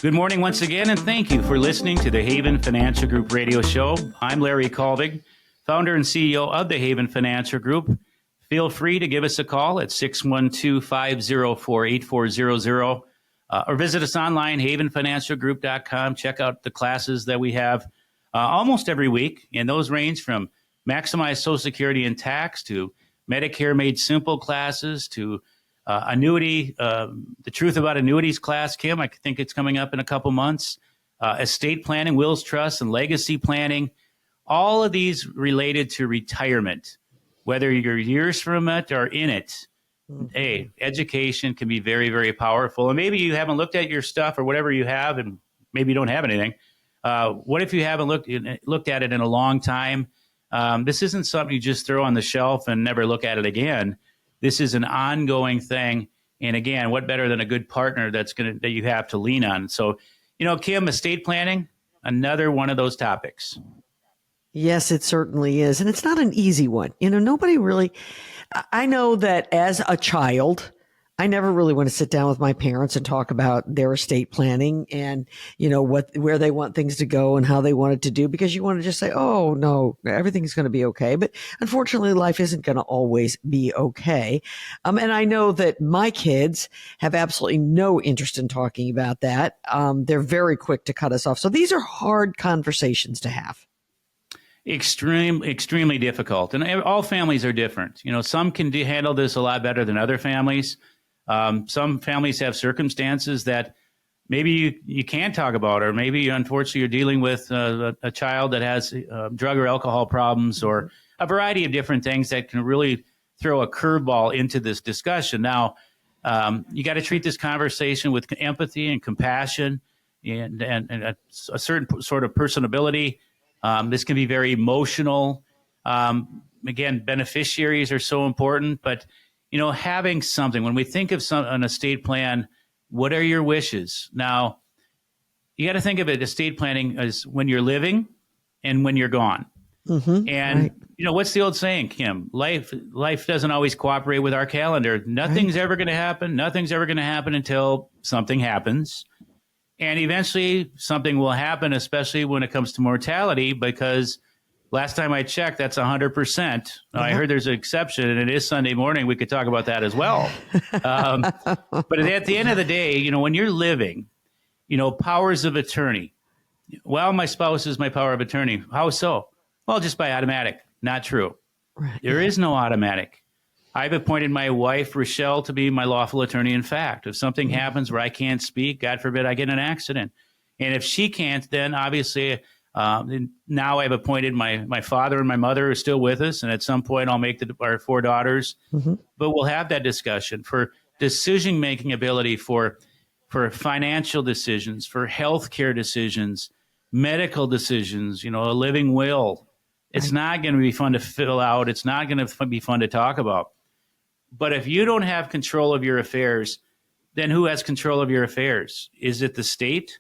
Good morning once again, and thank you for listening to the Haven Financial Group radio show. I'm Larry Kolvig, founder and CEO of the Haven Financial Group. Feel free to give us a call at 612-504-8400 or visit us online, havenfinancialgroup.com. Check out the classes that we have almost every week, and those range from maximize Social Security and tax to Medicare Made Simple classes to annuity, the truth about annuities class, Kim. I think it's coming up in a couple months. Estate planning, wills, trusts, and legacy planning. All of these related to retirement, whether you're years from it or in it. Mm-hmm. Hey, education can be very, very powerful. And maybe you haven't looked at your stuff or whatever you have, and maybe you don't have anything. What if you haven't looked at it in a long time? This isn't something you just throw on the shelf and never look at it again. This is an ongoing thing. And again, what better than a good partner that you have to lean on? So, Kim, estate planning, another one of those topics. Yes, it certainly is. And it's not an easy one. Nobody really, I know that as a child, I never really want to sit down with my parents and talk about their estate planning and, where they want things to go and how they want it to do, because you want to just say, oh, no, everything's going to be okay. But unfortunately, life isn't going to always be okay. And I know that my kids have absolutely no interest in talking about that. They're very quick to cut us off. So these are hard conversations to have. Extremely difficult. And all families are different. Some can handle this a lot better than other families. Some families have circumstances that maybe you can't talk about, or maybe unfortunately you're dealing with a child that has drug or alcohol problems, or a variety of different things that can really throw a curveball into this discussion. Now, you got to treat this conversation with empathy and compassion and a certain sort of personability. This can be very emotional. Again, beneficiaries are so important, but having something, when we think of an estate plan, what are your wishes? Now, you got to think of it, estate planning, as when you're living and when you're gone. Mm-hmm, and, right. What's the old saying, Kim? Life doesn't always cooperate with our calendar. Nothing's ever going to happen. Nothing's ever going to happen until something happens. And eventually something will happen, especially when it comes to mortality, because last time I checked, that's 100%. I heard there's an exception, and it is Sunday morning. We could talk about that as well. But at the end of the day, when you're living, powers of attorney. Well, my spouse is my power of attorney. How so? Well, just by automatic. Not true. Right. There is no automatic. I've appointed my wife, Rochelle, to be my lawful attorney in fact. If something happens where I can't speak, God forbid I get in an accident. And if she can't, then obviously now I've appointed my father and my mother are still with us. And at some point I'll make our 4 daughters. Mm-hmm. But we'll have that discussion for decision-making ability, for financial decisions, for healthcare decisions, medical decisions, a living will. It's not going to be fun to fill out. It's not going to be fun to talk about. But if you don't have control of your affairs, then who has control of your affairs? Is it the state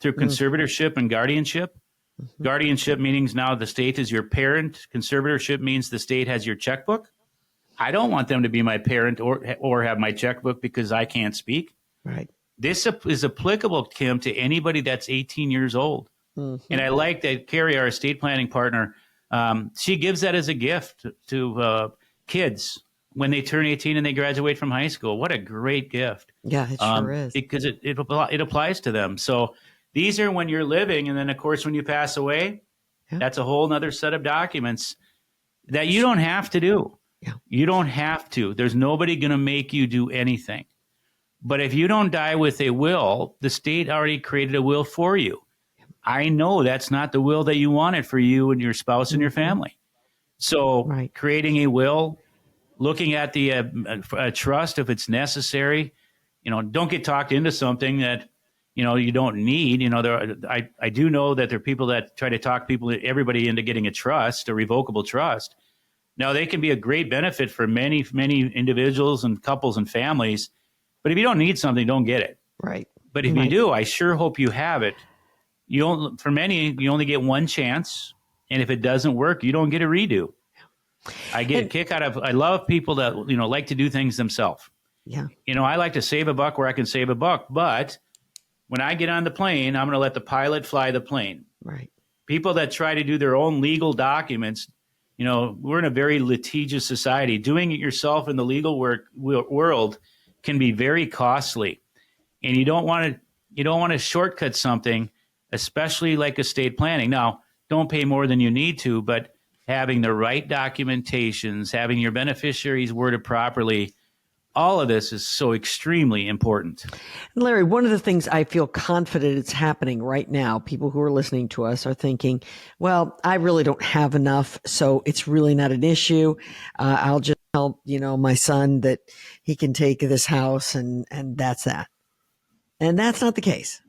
through conservatorship and guardianship? Mm-hmm. Guardianship means now the state is your parent. Conservatorship means the state has your checkbook. I don't want them to be my parent or have my checkbook because I can't speak. Right. This is applicable, Kim, to anybody that's 18 years old. Mm-hmm. And I like that Carrie, our estate planning partner, she gives that as a gift to kids when they turn 18 and they graduate from high school. What a great gift. Yeah, it sure is. Because it applies to them. So these are when you're living. And then, of course, when you pass away, that's a whole nother set of documents that you don't have to do. Yeah. You don't have to. There's nobody going to make you do anything. But if you don't die with a will, the state already created a will for you. I know that's not the will that you wanted for you and your spouse and your family. So creating a will, looking at the trust if it's necessary, don't get talked into something that, you don't need. I do know that there are people that try to talk everybody into getting a revocable trust. Now, they can be a great benefit for many, many individuals and couples and families. But if you don't need something, don't get it. Right. But if you do, I sure hope you have it. For many, you only get one chance. And if it doesn't work, you don't get a redo. I get a kick out of, I love people that, like to do things themselves. Yeah. I like to save a buck where I can save a buck, but when I get on the plane, I'm going to let the pilot fly the plane. Right. People that try to do their own legal documents, we're in a very litigious society. Doing it yourself in the legal world can be very costly, and you don't want to shortcut something, especially like estate planning. Now, don't pay more than you need to, but having the right documentations, having your beneficiaries worded properly, all of this is so extremely important. Larry, one of the things I feel confident it's happening right now, people who are listening to us are thinking, well, I really don't have enough, so it's really not an issue. I'll just tell, my son that he can take this house and that's that. And that's not the case.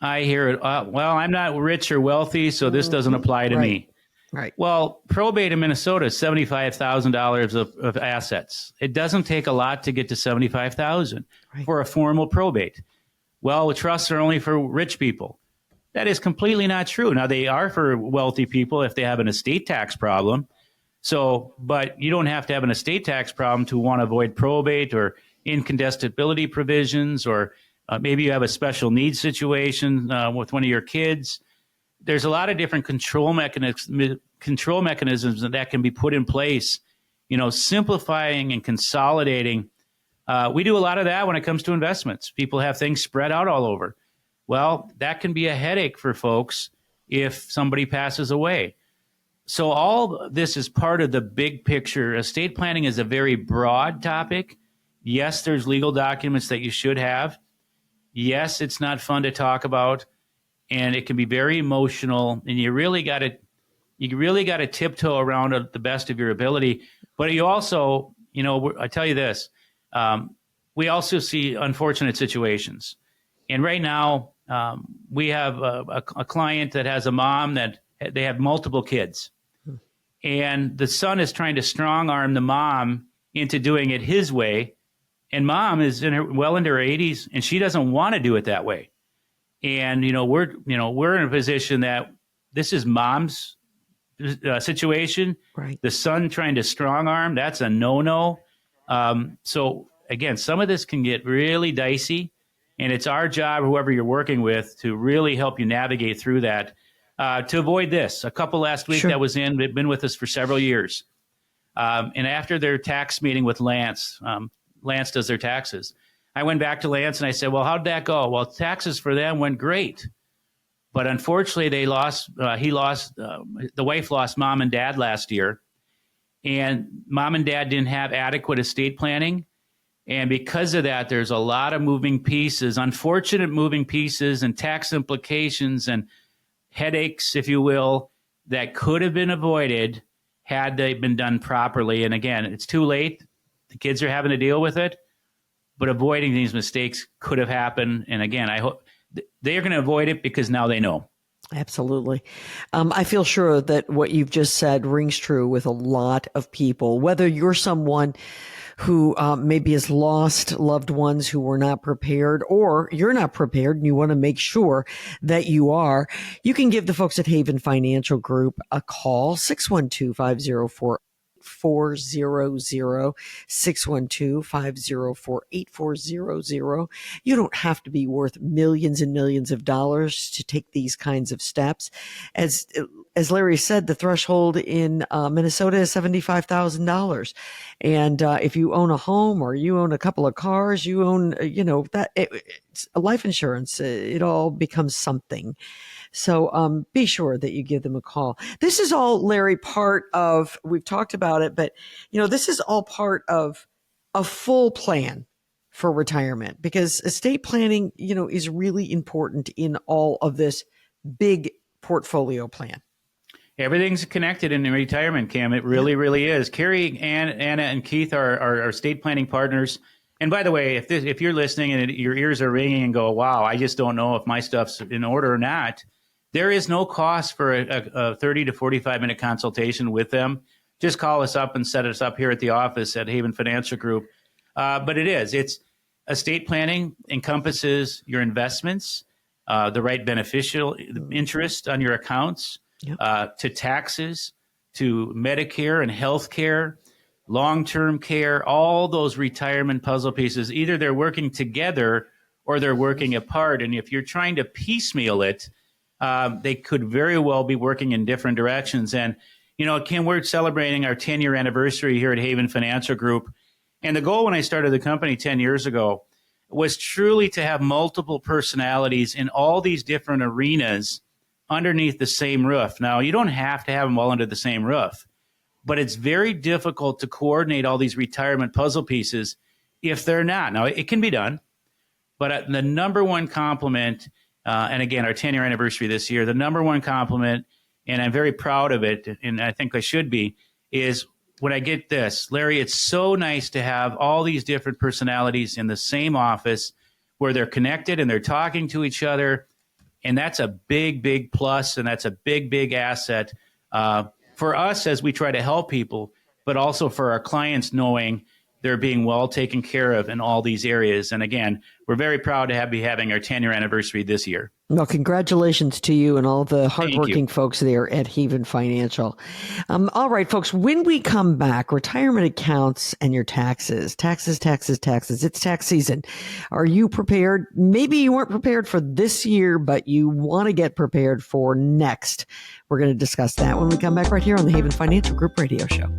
I hear it. Well, I'm not rich or wealthy, so this doesn't apply to me. Right. Well, probate in Minnesota is $75,000 of assets. It doesn't take a lot to get to $75,000 for a formal probate. Well, trusts are only for rich people. That is completely not true. Now, they are for wealthy people if they have an estate tax problem. So, but you don't have to have an estate tax problem to want to avoid probate or incontestability provisions, or maybe you have a special needs situation with one of your kids. There's a lot of different control mechanisms that can be put in place, simplifying and consolidating. We do a lot of that when it comes to investments. People have things spread out all over. Well, that can be a headache for folks if somebody passes away. So all this is part of the big picture. Estate planning is a very broad topic. Yes, there's legal documents that you should have. Yes, it's not fun to talk about, and it can be very emotional, and you really got to tiptoe around it the best of your ability. But you also, I tell you this, we also see unfortunate situations. And right now, we have a client that has a mom that they have multiple kids. And the son is trying to strong arm the mom into doing it his way. And mom is well into her 80s, and she doesn't want to do it that way. And, we're in a position that this is mom's situation. Right. The son trying to strong arm, that's a no-no. So again, some of this can get really dicey, and it's our job, whoever you're working with, to really help you navigate through that. To avoid this, a couple last week that was in, they've been with us for several years. And after their tax meeting with Lance, Lance does their taxes. I went back to Lance and I said, well, how'd that go? Well, taxes for them went great. But unfortunately, the wife lost mom and dad last year. And mom and dad didn't have adequate estate planning. And because of that, there's a lot of moving pieces, unfortunate moving pieces and tax implications and headaches, if you will, that could have been avoided had they been done properly. And again, it's too late. The kids are having to deal with it, but avoiding these mistakes could have happened. And again, I hope they are going to avoid it because now they know. Absolutely. I feel sure that what you've just said rings true with a lot of people, whether you're someone who maybe has lost loved ones who were not prepared, or you're not prepared and you want to make sure that you are. You can give the folks at Haven Financial Group a call, 612-504-8400, 612-504-8400. You don't have to be worth millions and millions of dollars to take these kinds of steps. As Larry said, the threshold in Minnesota is $75,000. And if you own a home or you own a couple of cars, you own, it's life insurance, it all becomes something. So be sure that you give them a call. This is all, Larry, part of, we've talked about it, but, this is all part of a full plan for retirement, because estate planning, is really important in all of this big portfolio plan. Everything's connected in retirement, Cam. It really, really is. Carrie, Anna, and Keith are our estate planning partners. And by the way, if you're listening and your ears are ringing and go, wow, I just don't know if my stuff's in order or not, there is no cost for a 30 to 45-minute consultation with them. Just call us up and set us up here at the office at Haven Financial Group. But it's estate planning encompasses your investments, the right beneficial interest on your accounts, to taxes, to Medicare and health care, long-term care, all those retirement puzzle pieces. Either they're working together or they're working apart. And if you're trying to piecemeal it, they could very well be working in different directions. And, Kim, we're celebrating our 10-year anniversary here at Haven Financial Group. And the goal when I started the company 10 years ago was truly to have multiple personalities in all these different arenas underneath the same roof. Now, you don't have to have them all under the same roof, but it's very difficult to coordinate all these retirement puzzle pieces if they're not. Now, it can be done, but the number one compliment, and again, our 10-year anniversary this year, the number one compliment, and I'm very proud of it, and I think I should be, is when I get this, Larry, it's so nice to have all these different personalities in the same office where they're connected and they're talking to each other. And that's a big, big plus, and that's a big, big asset for us as we try to help people, but also for our clients knowing they're being well taken care of in all these areas. And again, we're very proud to be having our 10-year anniversary this year. Well, congratulations to you and all the hardworking folks there at Haven Financial. All right, folks, when we come back, retirement accounts and your taxes. It's tax season. Are you prepared? Maybe you weren't prepared for this year, but you want to get prepared for next. We're going to discuss that when we come back right here on the Haven Financial Group Radio Show.